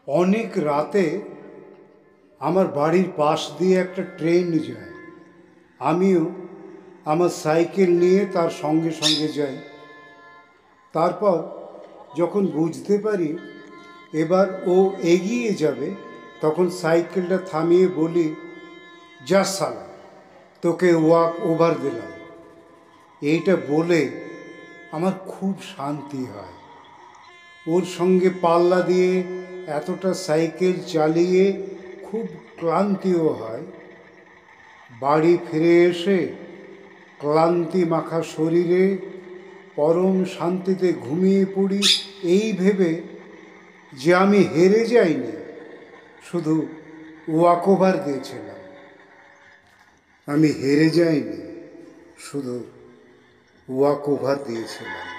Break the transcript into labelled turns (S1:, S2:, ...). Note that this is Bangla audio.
S1: অনেক রাতে আমার বাড়ির পাশ দিয়ে একটা ট্রেন যায়। আমিও আমার সাইকেল নিয়ে তার সঙ্গে সঙ্গে যাই। তারপর যখন বুঝতে পারি এবার ও এগিয়ে যাবে, তখন সাইকেলটা থামিয়ে বলি, যা শালা, তোকে ওয়াক ওভার দিলাম। এইটা বলে আমার খুব শান্তি হয়। ওর সঙ্গে পাল্লা দিয়ে এতটা সাইকেল চালিয়ে খুব ক্লান্তিও হয়। বাড়ি ফিরে এসে ক্লান্তি মাখা শরীরে পরম শান্তিতে ঘুমিয়ে পড়ি, এই ভেবে যে আমি হেরে যাইনি, শুধু ওয়াকওভার দিয়েছিলাম। আমি হেরে যাইনি, শুধু ওয়াকওভার দিয়েছিলাম।